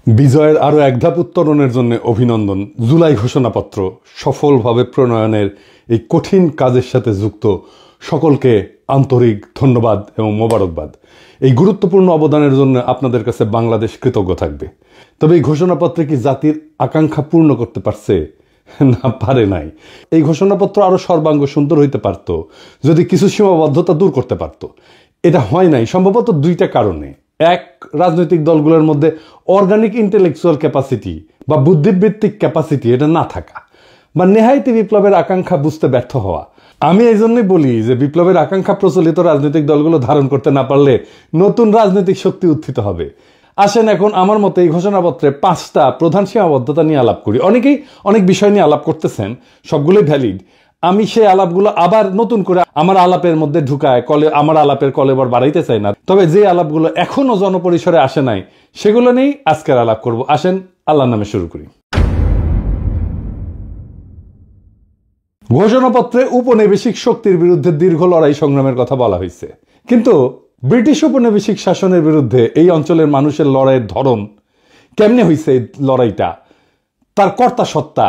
বিজয়ের আরও এক ধাপ উত্তরণের জন্য অভিনন্দন। জুলাই ঘোষণাপত্র সফলভাবে প্রণয়নের এই কঠিন কাজের সাথে যুক্ত সকলকে আন্তরিক ধন্যবাদ এবং মোবারকবাদ। এই গুরুত্বপূর্ণ অবদানের জন্য আপনাদের কাছে বাংলাদেশ কৃতজ্ঞ থাকবে। তবে এই ঘোষণাপত্রে কি জাতির আকাঙ্ক্ষা পূর্ণ করতে পারছে? না, পারে নাই। এই ঘোষণাপত্র আরও সর্বাঙ্গ সুন্দর হইতে পারত যদি কিছু সীমাবদ্ধতা দূর করতে পারত। এটা হয় নাই সম্ভবত দুইটা কারণে। এক, রাজনৈতিক দলগুলোর মধ্যে অর্গানিক ইন্টেলেকচুয়াল ক্যাপাসিটি বা বুদ্ধিবৃত্তিক ক্যাপাসিটি এটা না থাকা, বা নেহায়েতি বিপ্লবের আকাঙ্ক্ষা বুঝতে ব্যর্থ হওয়া। আমি এই জন্যই বলি যে বিপ্লবের আকাঙ্ক্ষা প্রচলিত রাজনৈতিক দলগুলো ধারণ করতে না পারলে নতুন রাজনৈতিক শক্তি উত্থিত হবে। আসেন এখন আমার মতে এই ঘোষণাপত্রে 5টা প্রধান সীমাবদ্ধতা নিয়ে আলাপ করি। অনেকেই অনেক বিষয় নিয়ে আলাপ করতেছেন, সবগুলোই ভ্যালিড। আমি সেই আলাপগুলো আবার নতুন করে আমার আলাপের মধ্যে ঢুকায় আমার আলাপের কলেবর বাড়াইতে চাই না। তবে যে আলাপগুলো এখনো জনপরিসরে আসে নাই সেগুলো নিয়েই আজকের আলাপ করব। আসেন আল্লাহর নামে শুরু করি। ঘোষণাপত্রে উপনিবেশিক শক্তির বিরুদ্ধে দীর্ঘ লড়াই সংগ্রামের কথা বলা হয়েছে, কিন্তু ব্রিটিশ উপনিবেশিক শাসনের বিরুদ্ধে এই অঞ্চলের মানুষের লড়াইয়ের ধরন কেমনে হয়েছে, এই লড়াইটা, তার কর্তা সত্তা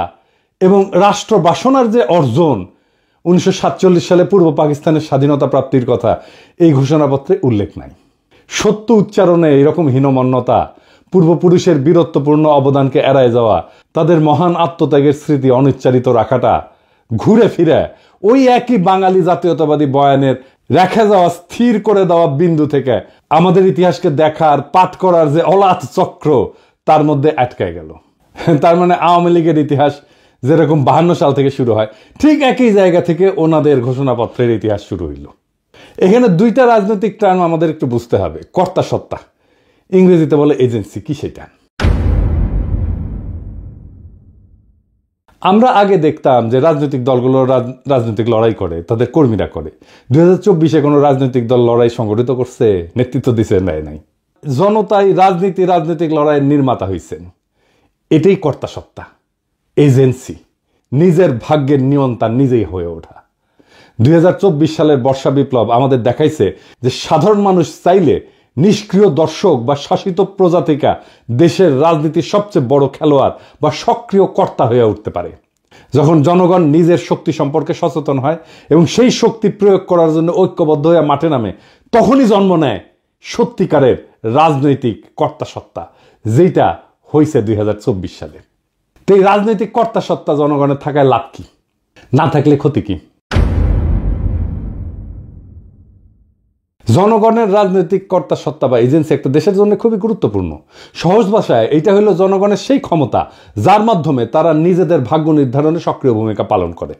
এবং রাষ্ট্র বাসনার যে অর্জন 1947 সালে পূর্ব পাকিস্তানের স্বাধীনতা প্রাপ্তির কথা এই ঘোষণাপত্রে উল্লেখ নাই। সত্য উচ্চারণে এরকম হীনমন্যতা, পূর্বপুরুষের বীরত্বপূর্ণ অবদানকে এড়ায় যাওয়া, তাদের মহান আত্মত্যাগের স্মৃতি অনুচ্চারিত রাখাটা ঘুরে ফিরে ওই একই বাঙালি জাতীয়তাবাদী বয়ানের রেখে যাওয়া, স্থির করে দেওয়া বিন্দু থেকে আমাদের ইতিহাসকে দেখার পাঠ করার যে অলাথ চক্র তার মধ্যে আটকায় গেল। তার মানে আওয়ামী লীগের ইতিহাস যেরকম 52 সাল থেকে শুরু হয়, ঠিক একই জায়গা থেকে ওনাদের ঘোষণাপত্রের ইতিহাস শুরু হইল। এখানে দুইটা রাজনৈতিক টার্ম আমাদের একটু বুঝতে হবে। কর্তা সত্তা, ইংরেজিতে বলে এজেন্সি, কি সেটা? আমরা আগে দেখতাম যে রাজনৈতিক দলগুলো রাজনৈতিক লড়াই করে, তাদের কর্মীরা করে। 2024-এ কোনো রাজনৈতিক দল লড়াই সংগঠিত করছে, নেতৃত্ব দিছে? নাই। জনতাই রাজনৈতিক লড়াইয়ের নির্মাতা হয়েছেন। এটাই কর্তা সত্তা, এজেন্সি, নিজের ভাগ্যের নিয়ন্ত্রণ নিজেই হয়ে ওঠা। 2024 সালের বর্ষা বিপ্লব আমাদের দেখাইছে যে সাধারণ মানুষ চাইলে নিষ্ক্রিয় দর্শক বা শাসিত প্রজাতিকা দেশের রাজনীতির সবচেয়ে বড় খেলোয়াড় বা সক্রিয় কর্তা হয়ে উঠতে পারে। যখন জনগণ নিজের শক্তি সম্পর্কে সচেতন হয় এবং সেই শক্তি প্রয়োগ করার জন্য ঐক্যবদ্ধ হয়ে মাঠে নামে, তখনই জন্ম নেয় সত্যিকারের রাজনৈতিক কর্তা সত্তা, যেটা হয়েছে 2024 সালে। তো এই রাজনৈতিক কর্তা সত্তা জনগণের থাকায় লাভ কি, না থাকলে ক্ষতি কি? জনগণের রাজনৈতিক কর্তা সত্তা বা এজেন্সি একটা দেশের জন্য খুবই গুরুত্বপূর্ণ। সহজ ভাষায় এইটা হলো জনগণের সেই ক্ষমতা যার মাধ্যমে তারা নিজেদের ভাগ্য নির্ধারণে সক্রিয় ভূমিকা পালন করে।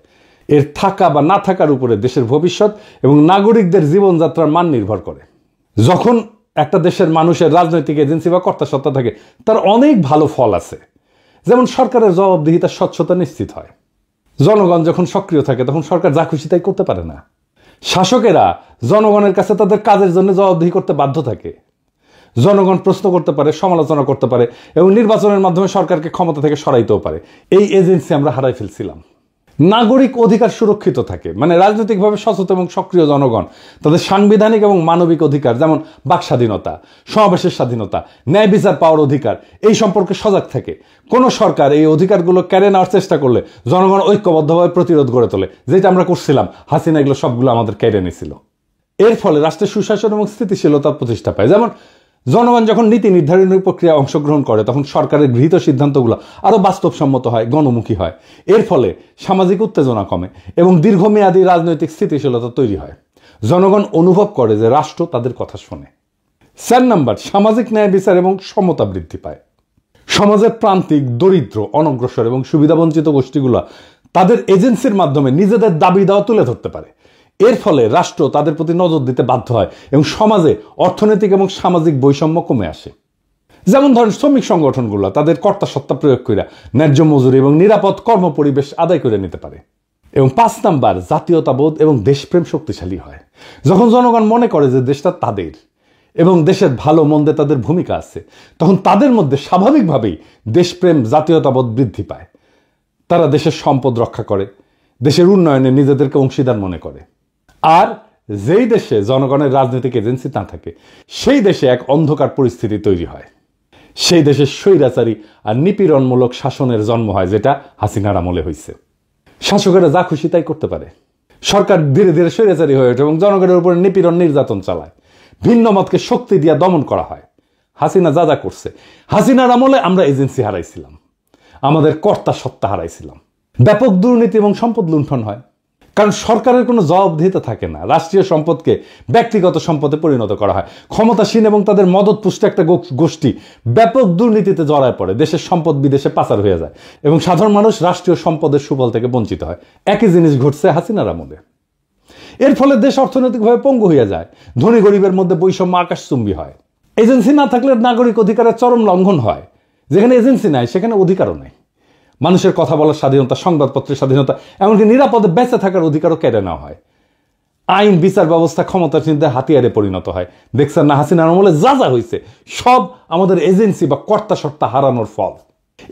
এর থাকা বা না থাকার উপরে দেশের ভবিষ্যৎ এবং নাগরিকদের জীবনযাত্রার মান নির্ভর করে। যখন একটা দেশের মানুষের রাজনৈতিক এজেন্সি বা কর্তা সত্তা থাকে, তার অনেক ভালো ফল আছে। যেমন সরকারের জবাবদিহিতার স্বচ্ছতা নিশ্চিত হয়। জনগণ যখন সক্রিয় থাকে তখন সরকার যা খুশি তাই করতে পারে না। শাসকেরা জনগণের কাছে তাদের কাজের জন্য জবাবদিহি করতে বাধ্য থাকে। জনগণ প্রশ্ন করতে পারে, সমালোচনা করতে পারে এবং নির্বাচনের মাধ্যমে সরকারকে ক্ষমতা থেকে সরাইতেও পারে। এই এজেন্সি আমরা হারাই ফেলছিলাম। নাগরিক অধিকার সুরক্ষিত থাকে, মানে রাজনৈতিকভাবে সচেতন এবং সক্রিয় জনগণ তাদের সাংবিধানিক এবং মানবিক অধিকার, যেমন বাক স্বাধীনতা, সমাবেশের স্বাধীনতা, ন্যায় বিচার পাওয়ার অধিকার, এই সম্পর্কে সজাগ থাকে। কোনো সরকার এই অধিকারগুলো কেড়ে নেওয়ার চেষ্টা করলে জনগণ ঐক্যবদ্ধভাবে প্রতিরোধ গড়ে তোলে, যেটা আমরা করছিলাম। হাসিনা এগুলো সবগুলো আমাদের কেড়ে নিয়েছিল। এর ফলে রাষ্ট্রের সুশাসন এবং স্থিতিশীলতার প্রতিষ্ঠা পায়। যেমন জনগণ যখন নীতি নির্ধারণী প্রক্রিয়ায় অংশগ্রহণ করে তখন সরকারের গৃহীত সিদ্ধান্তগুলো আরও বাস্তবসম্মত হয়, গণমুখী হয়। এর ফলে সামাজিক উত্তেজনা কমে এবং দীর্ঘমেয়াদী রাজনৈতিক স্থিতিশীলতা তৈরি হয়। জনগণ অনুভব করে যে রাষ্ট্র তাদের কথা শোনে। 4 নাম্বার, সামাজিক ন্যায় বিচার এবং সমতা বৃদ্ধি পায়। সমাজের প্রান্তিক, দরিদ্র, অনগ্রসর এবং সুবিধাবঞ্চিত গোষ্ঠীগুলো তাদের এজেন্সির মাধ্যমে নিজেদের দাবি দাওয়া তুলে ধরতে পারে। এর ফলে রাষ্ট্র তাদের প্রতি নজর দিতে বাধ্য হয় এবং সমাজে অর্থনৈতিক এবং সামাজিক বৈষম্য কমে আসে। যেমন ধরেন শ্রমিক সংগঠনগুলো তাদের কর্তা সত্তা প্রয়োগ করে ন্যায্য মজুরি এবং নিরাপদ কর্মপরিবেশ আদায় করে নিতে পারে। এবং 5 নাম্বার, জাতীয়তাবোধ এবং দেশপ্রেম শক্তিশালী হয়। যখন জনগণ মনে করে যে দেশটা তাদের এবং দেশের ভালো মন্দে তাদের ভূমিকা আছে, তখন তাদের মধ্যে স্বাভাবিকভাবেই দেশপ্রেম, জাতীয়তাবোধ বৃদ্ধি পায়। তারা দেশের সম্পদ রক্ষা করে, দেশের উন্নয়নে নিজেদেরকে অংশীদার মনে করে। আর যেই দেশে জনগণের রাজনৈতিক এজেন্সি না থাকে সেই দেশে এক অন্ধকার পরিস্থিতি তৈরি হয়। সেই দেশের স্বৈরাচারী আর নিপীড়নমূলক শাসনের জন্ম হয়, যেটা হাসিনার আমলে হয়েছে। শাসকেরা যা খুশি তাই করতে পারে। সরকার ধীরে ধীরে স্বৈরাচারী হয়ে ওঠে এবং জনগণের উপরে নিপীড়ন নির্যাতন চালায়। ভিন্ন মতকে শক্তি দিয়ে দমন করা হয়। হাসিনা যা যা করছে, হাসিনার আমলে আমরা এজেন্সি হারাইছিলাম, আমাদের কর্তা সত্তা হারাইছিলাম। ব্যাপক দুর্নীতি এবং সম্পদ লুণ্ঠন হয়, কারণ সরকারের কোনো জবাবদিহিতা থাকে না। রাষ্ট্রীয় সম্পদকে ব্যক্তিগত সম্পদে পরিণত করা হয়। ক্ষমতাসীন এবং তাদের মদতপুষ্ট একটা গোষ্ঠী ব্যাপক দুর্নীতিতে জড়ায় পড়ে, দেশের সম্পদ বিদেশে পাচার হয়ে যায় এবং সাধারণ মানুষ রাষ্ট্রীয় সম্পদের সুফল থেকে বঞ্চিত হয়। একই জিনিস ঘটছে হাসিনার আমলে। এর ফলে দেশ অর্থনৈতিকভাবে পঙ্গু হয়ে যায়, ধনী গরিবের মধ্যে বৈষম্য আকাশচুম্বী হয়। এজেন্সি না থাকলে নাগরিক অধিকারের চরম লঙ্ঘন হয়। যেখানে এজেন্সি নাই সেখানে অধিকারও নাই। মানুষের কথা বলার স্বাধীনতা, সংবাদপত্রের স্বাধীনতা, এমনকি নিরাপদে বেঁচে থাকার অধিকারও কেড়ে নেওয়া হয়। আইন বিচার ব্যবস্থা ক্ষমতাসীনদের হাতিয়ারে পরিণত হয়। দেখছেন না হাসিনার আমলে যা যা হয়েছে, সব আমাদের এজেন্সি বা কর্তা সত্তা হারানোর ফল।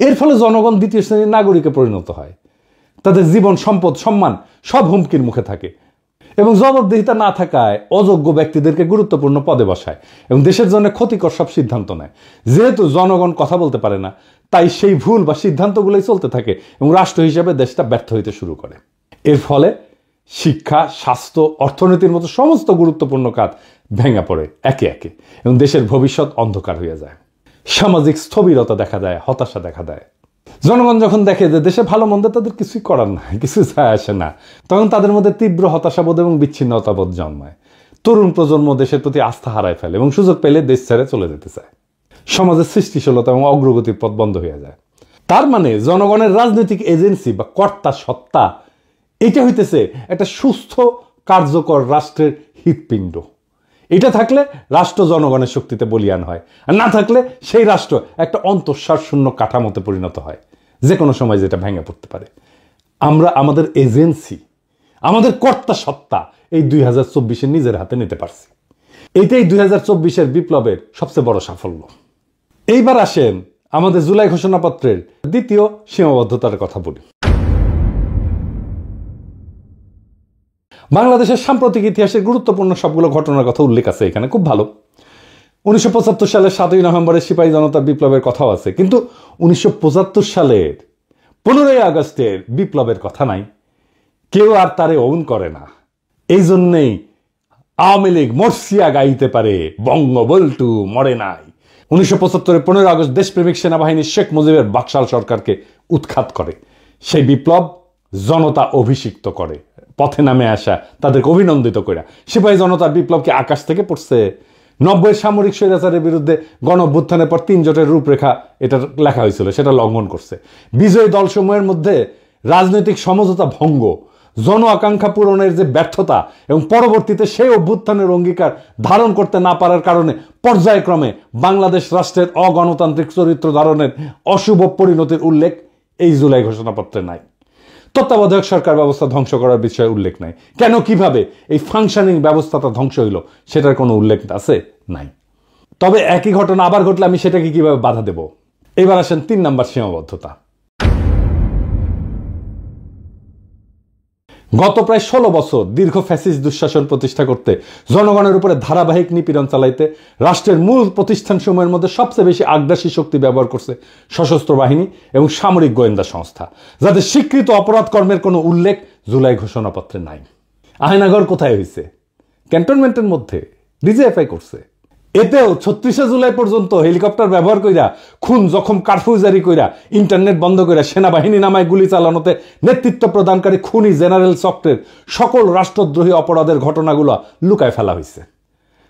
এর ফলে জনগণ দ্বিতীয় শ্রেণীর নাগরিকে পরিণত হয়। তাদের জীবন, সম্পদ, সম্মান সব হুমকির মুখে থাকে এবং জবাবদিহিতা না থাকায় অযোগ্য ব্যক্তিদেরকে গুরুত্বপূর্ণ পদে বসায় এবং দেশের জন্য ক্ষতিকর সব সিদ্ধান্ত নেয়। যেহেতু জনগণ কথা বলতে পারে না, তাই সেই ভুল বা সিদ্ধান্তগুলোই চলতে থাকে এবং রাষ্ট্র হিসেবে দেশটা ব্যর্থ হইতে শুরু করে। এর ফলে শিক্ষা, স্বাস্থ্য, অর্থনীতির মতো সমস্ত গুরুত্বপূর্ণ কাজ ভেঙে পড়ে একে একে এবং দেশের ভবিষ্যৎ অন্ধকার হয়ে যায়। সামাজিক স্থবিরতা দেখা দেয়, হতাশা দেখা দেয়। জনগণ যখন দেখে যে দেশে ভালো মন্দ তাদের কিছুই করার নাই, কিছু যায় আসে না, তখন তাদের মধ্যে তীব্র হতাশাবোধ এবং বিচ্ছিন্নতাবোধ জন্মায়। তরুণ প্রজন্ম দেশের প্রতি আস্থা হারায় ফেলে এবং সুযোগ পেলে দেশ ছেড়ে চলে যেতে চায়। সমাজের সৃষ্টিশীলতা এবং অগ্রগতির পথ বন্ধ হয়ে যায়। তার মানে জনগণের রাজনৈতিক এজেন্সি বা কর্তা সত্তা, এটা হইতেছে একটা সুস্থ কার্যকর রাষ্ট্রের হৃৎপিণ্ড। এটা থাকলে রাষ্ট্র জনগণের শক্তিতে বলীয়ান হয়, আর না থাকলে সেই রাষ্ট্র একটা অন্তঃসার শূন্য কাঠামোতে পরিণত হয়, যে কোনো সময় যেটা ভেঙে পড়তে পারে। আমরা আমাদের এজেন্সি, আমাদের কর্তা সত্তা এই 2024-এ নিজের হাতে নিতে পারছি। এইটাই 2024-এর বিপ্লবের সবচেয়ে বড় সাফল্য। এইবার আসেন আমাদের জুলাই ঘোষণাপত্রের দ্বিতীয় সীমাবদ্ধতার কথা বলি। বাংলাদেশের সাম্প্রতিক ইতিহাসের গুরুত্বপূর্ণ সবগুলো ঘটনার কথা উল্লেখ আছে এখানে, খুব ভালো। 1975 সালের 7ই নভেম্বরের সিপাহী জনতা বিপ্লবের কথাও আছে, কিন্তু 1975 সালের 15ই আগস্টের বিপ্লবের কথা নাই। কেউ আর তারে অন করে না। এই জন্যেই আওয়ামী লীগ মরসিয়া গাইতে পারে, বঙ্গবল্টু মরে নাই। 1975-এর 15 আগস্ট দেশপ্রেমিক সেনাবাহিনী শেখ মুজিবের বাকশাল সরকারকে উৎখাত করে। সেই বিপ্লব জনতা অভিষিক্ত করে, পথে নামে আসা তাদেরকে অভিনন্দিত করে। সিপাহী জনতার বিপ্লব কি আকাশ থেকে পড়ছে? 90-এর সামরিক স্বৈরাচারের বিরুদ্ধে গণ অভ্যুত্থানের পর 3 জোটের রূপরেখা এটা লেখা হয়েছিল, সেটা লঙ্ঘন করছে। বিজয়ী দলসমূহের মধ্যে রাজনৈতিক সমঝোতা ভঙ্গ, জন আকাঙ্ক্ষা পূরণের যে ব্যর্থতা এবং পরবর্তীতে সেই অভ্যুত্থানের অঙ্গীকার ধারণ করতে না পারার কারণে পর্যায়ক্রমে বাংলাদেশ রাষ্ট্রের অগণতান্ত্রিক চরিত্র ধারণের অশুভ পরিণতির উল্লেখ এই জুলাই ঘোষণাপত্রে নাই। তত্ত্বাবধায়ক সরকার ব্যবস্থা ধ্বংস করার বিষয়ে উল্লেখ নাই। কেন, কিভাবে এই ফাংশনিং ব্যবস্থাটা ধ্বংস হইল সেটার কোনো উল্লেখ আছে? নাই। তবে একই ঘটনা আবার ঘটলে আমি সেটাকে কিভাবে বাধা দেব? এবার আসেন 3 নম্বর সীমাবদ্ধতা। গত প্রায় 16 বছর দীর্ঘ ফ্যাসিস্ট দুঃশাসন প্রতিষ্ঠা করতে, জনগণের উপরে ধারাবাহিক নিপীড়ন চালাইতে রাষ্ট্রের মূল প্রতিষ্ঠানসমূহের মধ্যে সবচেয়ে বেশি আগ্রাসী শক্তি ব্যবহার করছে সশস্ত্র বাহিনী এবং সামরিক গোয়েন্দা সংস্থা, যাদের স্বীকৃত অপরাধ কর্মের কোনো উল্লেখ জুলাই ঘোষণাপত্রে নাই। আয়নাঘর কোথায় হয়েছে? ক্যান্টনমেন্টের মধ্যে ডিজিএফআই করছে। এতেও 36শে জুলাই পর্যন্ত হেলিকপ্টার ব্যবহার কইরা, খুন জখম কারফিউ জারি কইরা, ইন্টারনেট বন্ধ কইরা, সেনাবাহিনী নামায় গুলি চালানোতে নেতৃত্ব প্রদানকারী খুনি জেনারেল চক্রের সকল রাষ্ট্রদ্রোহী অপরাধের ঘটনাগুলো লুকায় ফেলা হয়েছে।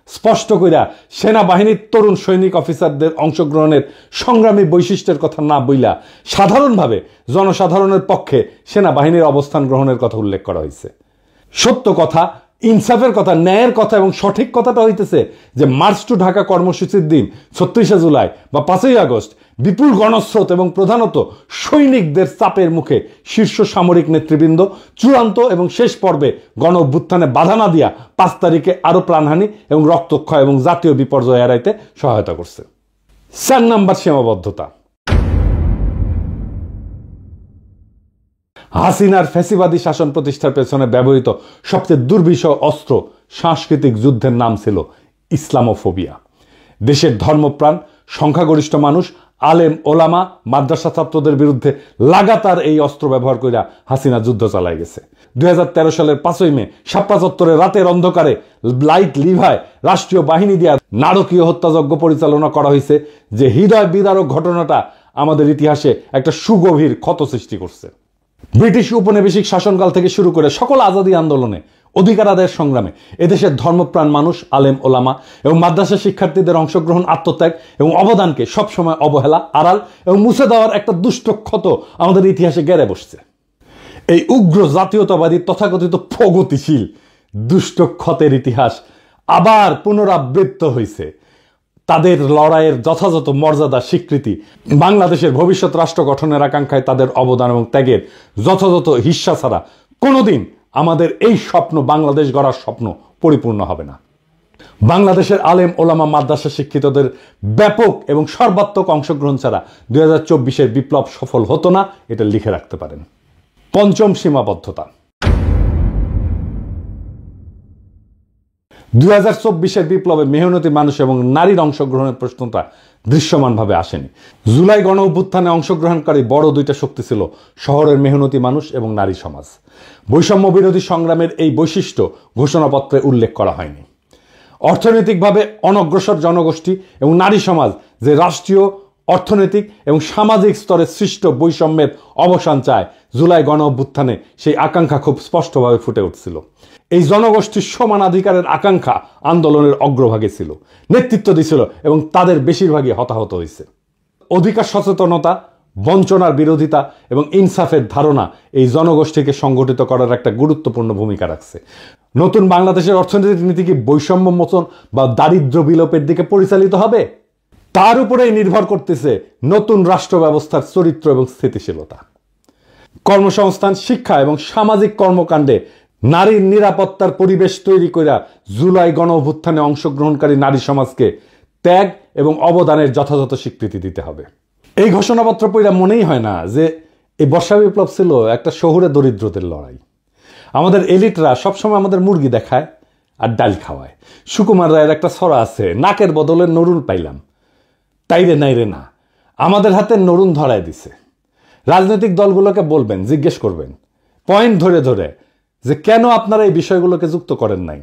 স্পষ্ট কইরা সেনাবাহিনীর তরুণ সৈনিক অফিসারদের অংশগ্রহণের সংগ্রামী বৈশিষ্ট্যের কথা না বইলা সাধারণভাবে জনসাধারণের পক্ষে সেনাবাহিনীর অবস্থান গ্রহণের কথা উল্লেখ করা হয়েছে। সত্য কথা, ইনসাফের কথা, ন্যায়ের কথা এবং সঠিক কথাটা হইতেছে যে মার্চ টু ঢাকা কর্মসূচির দিন 36শে জুলাই বা 5ই আগস্ট বিপুল গণস্রোত এবং প্রধানত সৈনিকদের চাপের মুখে শীর্ষ সামরিক নেতৃবৃন্দ চূড়ান্ত এবং শেষ পর্বে গণ অভ্যুত্থানে বাধা না দিয়া 5 তারিখে আরো প্রাণহানি এবং রক্তক্ষয় এবং জাতীয় বিপর্যয় এড়াইতে সহায়তা করছে। 4 নম্বর সীমাবদ্ধতা। হাসিনার ফ্যাসিবাদী শাসন প্রতিষ্ঠার পেছনে ব্যবহৃত সবচেয়ে দুর্বিষহ অস্ত্র সাংস্কৃতিক যুদ্ধের নাম ছিল ইসলামোফোবিয়া। দেশের ধর্মপ্রাণ সংখ্যাগরিষ্ঠ মানুষ, আলেম ওলামা, মাদ্রাসা ছাত্রদের বিরুদ্ধে লাগাতার এই অস্ত্র ব্যবহার করে হাসিনা যুদ্ধ চালায় গেছে। 2013 সালের 5ই মে শাপলা চত্বরে রাতের অন্ধকারে লাইট লিভায় রাষ্ট্রীয় বাহিনী দিয়ে নারকীয় হত্যাযজ্ঞ পরিচালনা করা হয়েছে, যে হৃদয় বিদারক ঘটনাটা আমাদের ইতিহাসে একটা সুগভীর ক্ষত সৃষ্টি করছে। ব্রিটিশ উপনিবেশিক শাসনকাল থেকে শুরু করে সকল আজাদী আন্দোলনে, অধিকার আদায়ের সংগ্রামে এদেশের ধর্মপ্রাণ মানুষ, আলেম ওলামা এবং মাদ্রাসা শিক্ষার্থীদের অংশগ্রহণ, আত্মত্যাগ এবং অবদানকে সবসময় অবহেলা, আড়াল এবং মুছে দেওয়ার একটা দুষ্ট ক্ষত আমাদের ইতিহাসে গেড়ে বসছে। এই উগ্র জাতীয়তাবাদী তথাকথিত প্রগতিশীল দুষ্ট ক্ষতের ইতিহাস আবার পুনরাবৃত্ত হয়েছে। তাদের লড়াইয়ের যথাযথ মর্যাদা স্বীকৃতি, বাংলাদেশের ভবিষ্যৎ রাষ্ট্র গঠনের আকাঙ্ক্ষায় তাদের অবদান এবং ত্যাগের যথাযথ হিস্সা ছাড়া কোনোদিন আমাদের এই স্বপ্ন, বাংলাদেশ গড়ার স্বপ্ন পরিপূর্ণ হবে না। বাংলাদেশের আলেম ওলামা মাদ্রাসা শিক্ষিতদের ব্যাপক এবং সর্বাত্মক অংশগ্রহণ ছাড়া 2024-এর বিপ্লব সফল হতো না, এটা লিখে রাখতে পারেন। পঞ্চম সীমাবদ্ধতা। 2024-এর বিপ্লবে মেহনতি মানুষ এবং নারীর অংশগ্রহণের প্রশ্নটা দৃশ্যমানভাবে আসেনি। জুলাই গণ অভ্যুত্থানে অংশগ্রহণকারী বড় দুইটা শক্তি ছিল শহরের মেহনতি মানুষ এবং নারী সমাজ। বৈষম্য বিরোধী সংগ্রামের এই বৈশিষ্ট্য ঘোষণাপত্রে উল্লেখ করা হয়নি। অর্থনৈতিকভাবে অনগ্রসর জনগোষ্ঠী এবং নারী সমাজ যে রাষ্ট্রীয়, অর্থনৈতিক এবং সামাজিক স্তরে সৃষ্ট বৈষম্যের অবসান চায়, জুলাই গণ অভ্যুত্থানে সেই আকাঙ্ক্ষা খুব স্পষ্টভাবে ফুটে উঠছিল। এই জনগোষ্ঠীর সমানাধিকারের আকাঙ্ক্ষা আন্দোলনের অগ্রভাগে ছিল, নেতৃত্ব দিছিল এবং তাদের বেশিরভাগই হতাহত হয়েছে। অধিকার সচেতনতা, বঞ্চনার বিরোধিতা এবং ইনসাফের ধারণা এই জনগোষ্ঠীকে সংগঠিত করার একটা গুরুত্বপূর্ণ ভূমিকা রাখছে। নতুন বাংলাদেশের অর্থনৈতিক নীতি কি বৈষম্য মোচন বা দারিদ্র্য বিলোপের দিকে পরিচালিত হবে? তার উপরেই নির্ভর করতেছে নতুন রাষ্ট্র ব্যবস্থার চরিত্র এবং স্থিতিশীলতা। কর্মসংস্থান, শিক্ষা এবং সামাজিক কর্মকাণ্ডে নারীর নিরাপত্তার পরিবেশ তৈরি করে জুলাই গণ অভ্যুত্থানে অংশগ্রহণকারী নারী সমাজকে ত্যাগ এবং অবদানের যথাযথ স্বীকৃতি দিতে হবে। এই ঘোষণাপত্র পড়া মনেই হয় না যে এই বর্ষা বিপ্লব ছিল একটা শহুরে দরিদ্রদের লড়াই। আমাদের এলিটরা সবসময় আমাদের মুরগি দেখায় আর ডাল খাওয়ায়। সুকুমার রায়ের একটা ছড়া আছে, নাকের বদলে নরুন পাইলাম, তাইরে নাইরে না, আমাদের হাতে নরুন ধরায় দিছে। রাজনৈতিক দলগুলোকে বলবেন, জিজ্ঞেস করবেন পয়েন্ট ধরে ধরে যে কেন আপনারা এই বিষয়গুলোকে যুক্ত করেন নাই,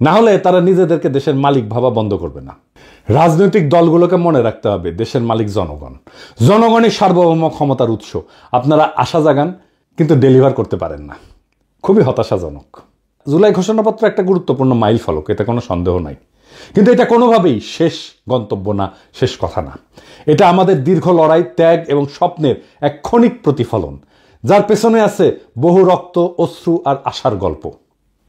না হলে তারা নিজেদেরকে দেশের মালিক ভাবা বন্ধ করবে না। রাজনৈতিক দলগুলোকে মনে রাখতে হবে দেশের মালিক জনগণ, জনগণই সার্বভৌম ক্ষমতার উৎস। আপনারা আশা জাগান কিন্তু ডেলিভার করতে পারেন না, খুবই হতাশাজনক। জুলাই ঘোষণাপত্র একটা গুরুত্বপূর্ণ মাইল ফলক, এটা কোনো সন্দেহ নাই, কিন্তু এটা কোনোভাবেই শেষ গন্তব্য না, শেষ কথা না। এটা আমাদের দীর্ঘ লড়াই, ত্যাগ এবং স্বপ্নের এক ক্ষণিক প্রতিফলন, যার পেছনে আছে বহু রক্ত, অশ্রু আর আশার গল্প।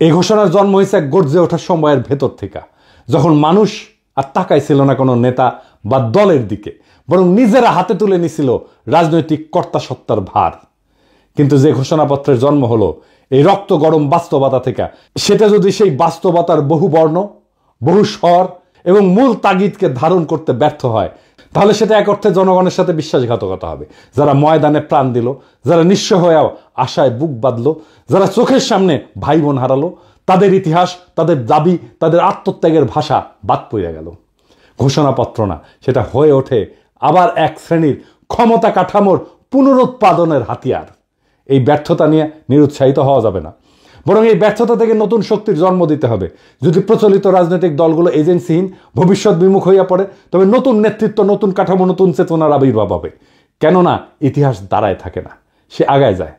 এই ঘোষণার জন্ম হয়েছে এক গর্জে ওঠার সময়ের ভেতর থেকে, যখন মানুষ আর তাকাই ছিল না কোনো নেতা বা দলের দিকে, বরং নিজেরা হাতে তুলে নিছিল রাজনৈতিক কর্তাসত্তার ভার। কিন্তু যে ঘোষণাপত্রের জন্ম হলো এই রক্ত গরম বাস্তবতা থেকে, সেটা যদি সেই বাস্তবতার বহু বর্ণ, বহু স্বর এবং মূল তাগিদকে ধারণ করতে ব্যর্থ হয়, তাহলে সেটা এক অর্থে জনগণের সাথে বিশ্বাসঘাতকতা হবে। যারা ময়দানে প্রাণ দিল, যারা নিঃস্ব হয়েও আশায় বুক বাঁধল, যারা চোখের সামনে ভাই বোন হারালো, তাদের ইতিহাস, তাদের দাবি, তাদের আত্মত্যাগের ভাষা বাদ পড়ে গেল। ঘোষণাপত্র না, সেটা হয়ে ওঠে আবার এক শ্রেণীর ক্ষমতা কাঠামোর পুনরুৎপাদনের হাতিয়ার। এই ব্যর্থতা নিয়ে নিরুৎসাহিত হওয়া যাবে না, বরং এই ব্যর্থতা থেকে নতুন শক্তির জন্ম দিতে হবে। যদি প্রচলিত রাজনৈতিক দলগুলো এজেন্সিহীন, ভবিষ্যৎ বিমুখ হইয়া পড়ে, তবে নতুন নেতৃত্ব, নতুন কাঠামো, নতুন চেতনার আবির্ভাব হবে। কেননা ইতিহাস দাঁড়ায় থাকে না, সে আগায় যায়,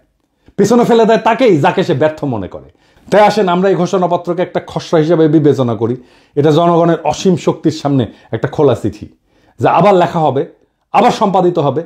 পিছনে ফেলে দেয় তাকেই যাকে সে ব্যর্থ মনে করে। তাই আসেন আমরা এই ঘোষণাপত্রকে একটা খসড়া হিসেবে বিবেচনা করি। এটা জনগণের অসীম শক্তির সামনে একটা খোলা চিঠি, যা আবার লেখা হবে, আবার সম্পাদিত হবে,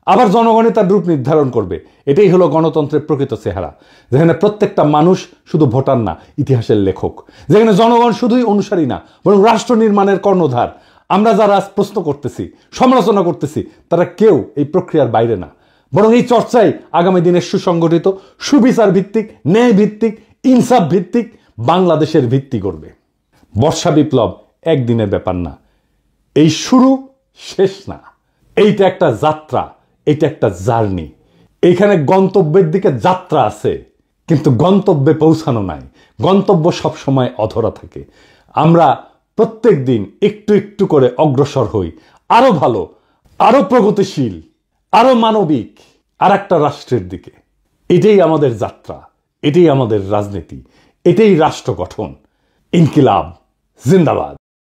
আবার জনগণই তার রূপ নির্ধারণ করবে। এটাই হলো গণতন্ত্রের প্রকৃত চেহারা, যেখানে প্রত্যেকটা মানুষ শুধু ভোটার না, ইতিহাসের লেখক, যেখানে জনগণ শুধুই অনুসারী না, বরং রাষ্ট্র নির্মাণের কর্ণধার। আমরা যারা আজ প্রশ্ন করতেছি, সমালোচনা করতেছি, তারা কেউ এই প্রক্রিয়ার বাইরে না, বরং এই চর্চাই আগামী দিনের সুসংগঠিত, সুবিচার ভিত্তিক, ন্যায় ভিত্তিক, ইনসাফ ভিত্তিক বাংলাদেশের ভিত্তি করবে। বর্ষা বিপ্লব একদিনের ব্যাপার না, এই শুরু শেষ না, এইটা একটা যাত্রা, এটা একটা জার্নি। এইখানে গন্তব্যের দিকে যাত্রা আছে, কিন্তু গন্তব্যে পৌঁছানো নাই। গন্তব্য সবসময় অধরা থাকে। আমরা প্রত্যেক দিন একটু একটু করে অগ্রসর হই, আরো ভালো, আরো প্রগতিশীল, আরো মানবিক আর একটা রাষ্ট্রের দিকে। এটাই আমাদের যাত্রা, এটাই আমাদের রাজনীতি, এটাই রাষ্ট্র গঠন। ইনকিলাব জিন্দাবাদ।